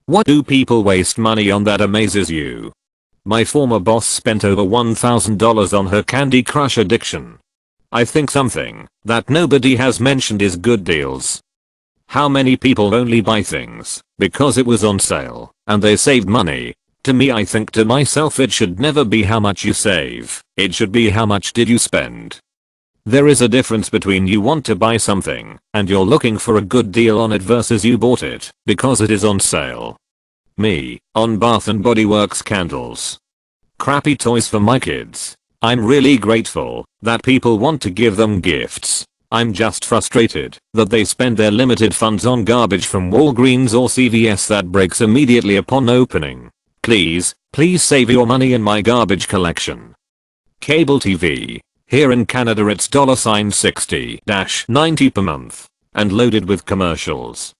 What do people waste money on that amazes you? My former boss spent over $1,000 on her Candy Crush addiction. I think something that nobody has mentioned is good deals. How many people only buy things because it was on sale and they saved money? To me, I think to myself, it should never be how much you save, it should be how much did you spend. There is a difference between you want to buy something and you're looking for a good deal on it versus you bought it because it is on sale. Me, on Bath and Body Works candles. Crappy toys for my kids. I'm really grateful that people want to give them gifts. I'm just frustrated that they spend their limited funds on garbage from Walgreens or CVS that breaks immediately upon opening. Please save your money in my garbage collection. Cable TV. Here in Canada it's $60-90 per month and loaded with commercials.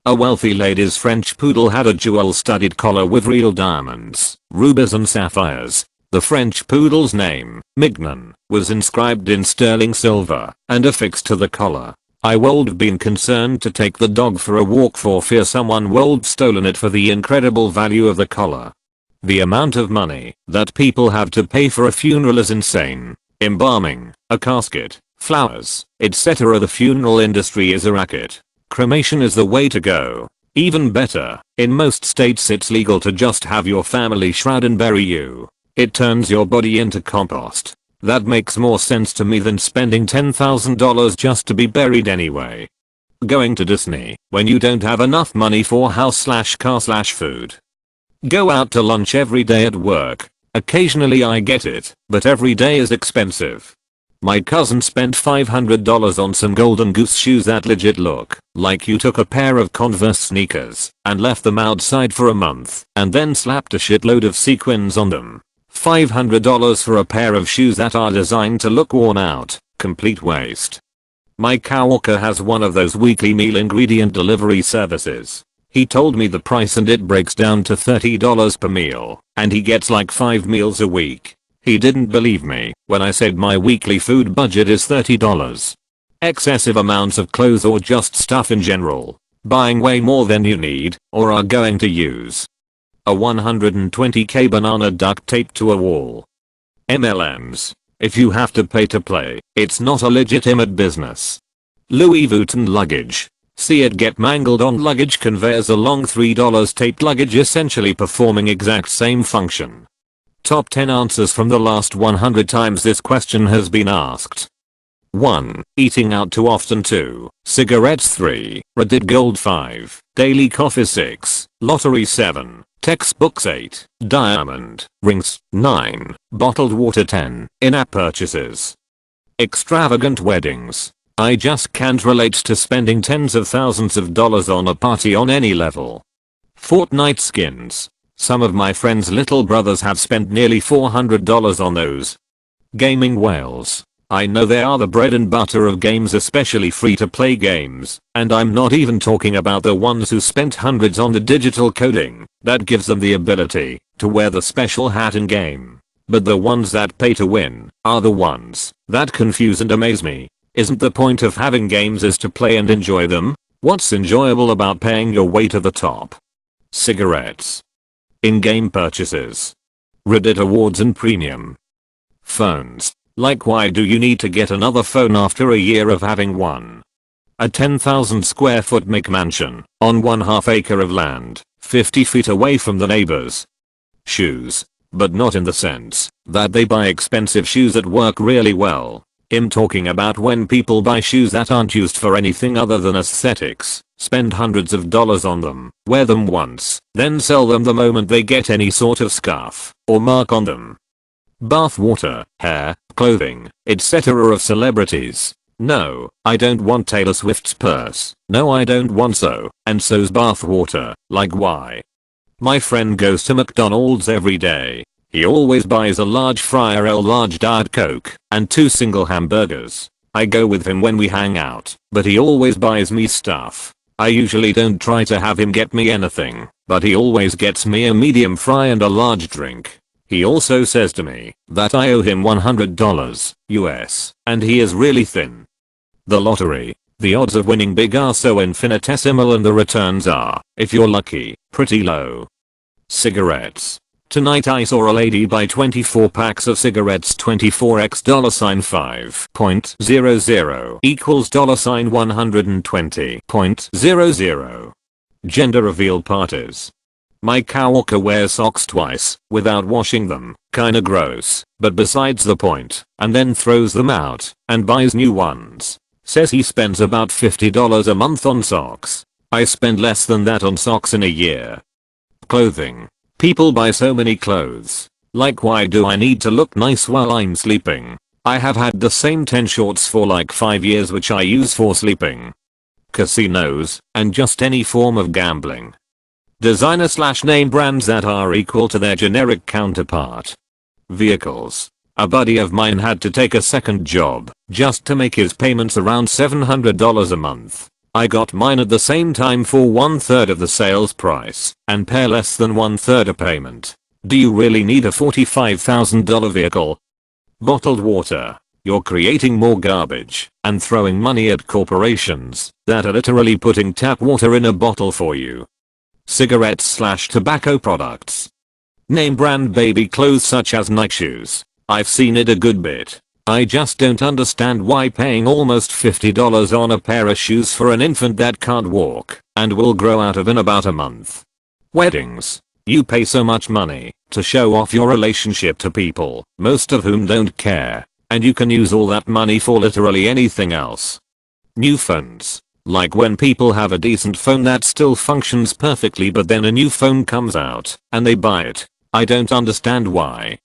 A wealthy lady's French poodle had a jewel-studded collar with real diamonds, rubies and sapphires. The French poodle's name, Mignon, was inscribed in sterling silver and affixed to the collar. I would have been concerned to take the dog for a walk for fear someone would have stolen it for the incredible value of the collar. The amount of money that people have to pay for a funeral is insane. Embalming, a casket, flowers, etc. The funeral industry is a racket. Cremation is the way to go. Even better, in most states it's legal to just have your family shroud and bury you. It turns your body into compost. That makes more sense to me than spending $10,000 just to be buried anyway. Going to Disney when you don't have enough money for house/car/food. Go out to lunch every day at work. Occasionally I get it, but every day is expensive. My cousin spent $500 on some golden goose shoes that legit look like you took a pair of Converse sneakers and left them outside for a month and then slapped a shitload of sequins on them. $500 for a pair of shoes that are designed to look worn out. Complete waste. My coworker has one of those weekly meal ingredient delivery services. He told me the price and it breaks down to $30 per meal, and he gets like 5 meals a week. He didn't believe me when I said my weekly food budget is $30. Excessive amounts of clothes or just stuff in general. Buying way more than you need or are going to use. A 120k banana duct taped to a wall. MLMs. If you have to pay to play, it's not a legitimate business. Louis Vuitton luggage. See it get mangled on luggage conveyors along $3 taped luggage, essentially performing exact same function. Top 10 answers from the last 100 times this question has been asked. 1. Eating out too often. 2. Cigarettes. 3. Reddit Gold. 5. Daily coffee. 6. Lottery. 7. Textbooks. 8. Diamond rings. 9. Bottled water. 10. In-app purchases. Extravagant weddings. I just can't relate to spending tens of thousands of dollars on a party on any level. Fortnite skins. Some of my friends' little brothers have spent nearly $400 on those. Gaming whales. I know they are the bread and butter of games, especially free-to-play games, and I'm not even talking about the ones who spent hundreds on the digital coding that gives them the ability to wear the special hat in game. But the ones that pay to win are the ones that confuse and amaze me. Isn't the point of having games is to play and enjoy them? What's enjoyable about paying your way to the top? Cigarettes. In-game purchases. Reddit awards and premium. Phones. Like, why do you need to get another phone after a year of having one? A 10,000 square foot McMansion on 1/2 acre of land, 50 feet away from the neighbors. Shoes. But not in the sense that they buy expensive shoes that work really well. I'm talking about when people buy shoes that aren't used for anything other than aesthetics, spend hundreds of dollars on them, wear them once, then sell them the moment they get any sort of scuff or mark on them. Bath water, hair, clothing, etc. of celebrities. No, I don't want Taylor Swift's purse. No, I don't want so, and so's bath water. Like, why? My friend goes to McDonald's every day. He always buys a large fryer, a large Diet Coke, and 2 single hamburgers. I go with him when we hang out, but he always buys me stuff. I usually don't try to have him get me anything, but he always gets me a medium fry and a large drink. He also says to me that I owe him $100 US, and he is really thin. The lottery. The odds of winning big are so infinitesimal and the returns are, if you're lucky, pretty low. Cigarettes. Tonight I saw a lady buy 24 packs of cigarettes 24x $5.00 equals $120.00. Gender reveal parties. My coworker wears socks twice, without washing them, kinda gross, but besides the point, and then throws them out, and buys new ones. Says he spends about $50 a month on socks. I spend less than that on socks in a year. Clothing. People buy so many clothes. Like, why do I need to look nice while I'm sleeping? I have had the same 10 shorts for like 5 years which I use for sleeping. Casinos, and just any form of gambling. Designer/name brands that are equal to their generic counterpart. Vehicles. A buddy of mine had to take a second job just to make his payments around $700 a month. I got mine at the same time for 1/3 of the sales price and pay less than 1/3 a payment. Do you really need a $45,000 vehicle? Bottled water. You're creating more garbage and throwing money at corporations that are literally putting tap water in a bottle for you. Cigarettes/tobacco products. Name brand baby clothes such as Nike shoes. I've seen it a good bit. I just don't understand why paying almost $50 on a pair of shoes for an infant that can't walk and will grow out of in about a month. Weddings. You pay so much money to show off your relationship to people, most of whom don't care, and you can use all that money for literally anything else. New phones. Like when people have a decent phone that still functions perfectly but then a new phone comes out and they buy it. I don't understand why.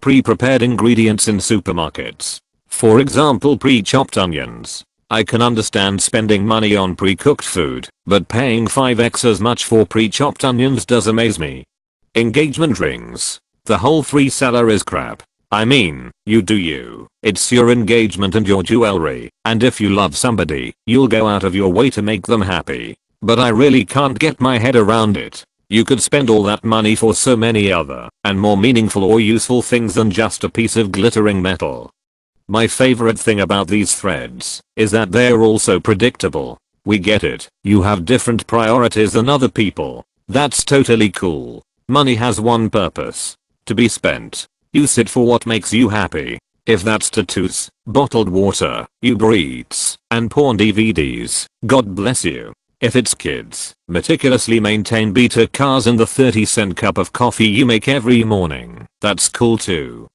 Pre-prepared ingredients in supermarkets. For example, pre-chopped onions. I can understand spending money on pre-cooked food, but paying 5x as much for pre-chopped onions does amaze me. Engagement rings. The whole free seller is crap. I mean, you do you. It's your engagement and your jewelry, and if you love somebody, you'll go out of your way to make them happy. But I really can't get my head around it. You could spend all that money for so many other and more meaningful or useful things than just a piece of glittering metal. My favorite thing about these threads is that they're also predictable. We get it. You have different priorities than other people. That's totally cool. Money has one purpose. To be spent. Use it for what makes you happy. If that's tattoos, bottled water, Uber Eats, and porn DVDs, God bless you. If it's kids, meticulously maintain beta cars and the 30-cent cup of coffee you make every morning, that's cool too.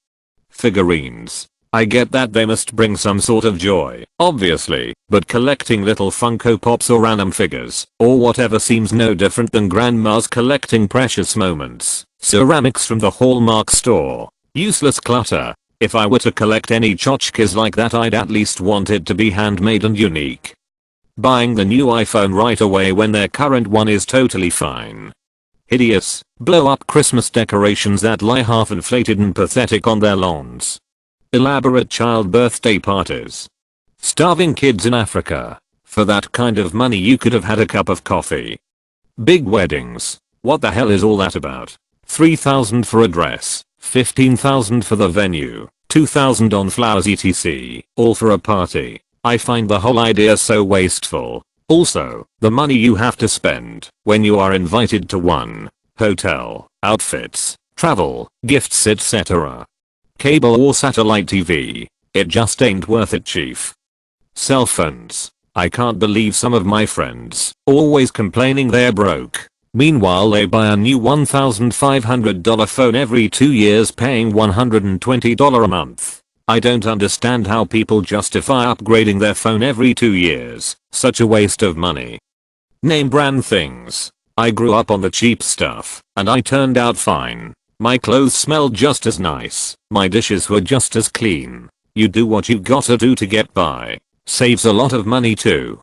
Figurines. I get that they must bring some sort of joy, obviously, but collecting little Funko Pops or random figures, or whatever seems no different than grandmas collecting precious moments. Ceramics from the Hallmark store. Useless clutter. If I were to collect any tchotchkes like that, I'd at least want it to be handmade and unique. Buying the new iPhone right away when their current one is totally fine. Hideous, blow up Christmas decorations that lie half inflated and pathetic on their lawns. Elaborate child birthday parties. Starving kids in Africa. For that kind of money you could have had a cup of coffee. Big weddings. What the hell is all that about? $3,000 for a dress, $15,000 for the venue, $2,000 on flowers etc. All for a party. I find the whole idea so wasteful. Also, the money you have to spend when you are invited to one, hotel, outfits, travel, gifts etc. Cable or satellite TV, it just ain't worth it, chief. Cell phones. I can't believe some of my friends always complaining they're broke. Meanwhile they buy a new $1,500 phone every 2 years paying $120 a month. I don't understand how people justify upgrading their phone every 2 years. Such a waste of money. Name brand things. I grew up on the cheap stuff, and I turned out fine. My clothes smelled just as nice. My dishes were just as clean. You do what you gotta do to get by. Saves a lot of money too.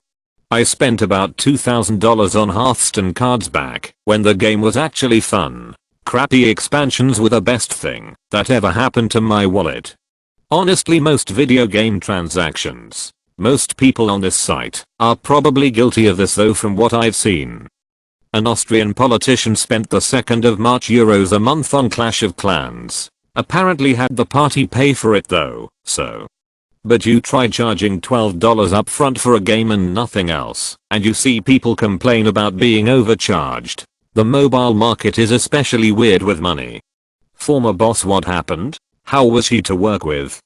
I spent about $2,000 on Hearthstone cards back when the game was actually fun. Crappy expansions were the best thing that ever happened to my wallet. Honestly, most video game transactions. Most people on this site are probably guilty of this though from what I've seen. An Austrian politician spent the 2nd of March euros a month on Clash of Clans. Apparently had the party pay for it though, so. But you try charging $12 upfront for a game and nothing else, and you see people complain about being overcharged. The mobile market is especially weird with money. Former boss, what happened? How was he to work with?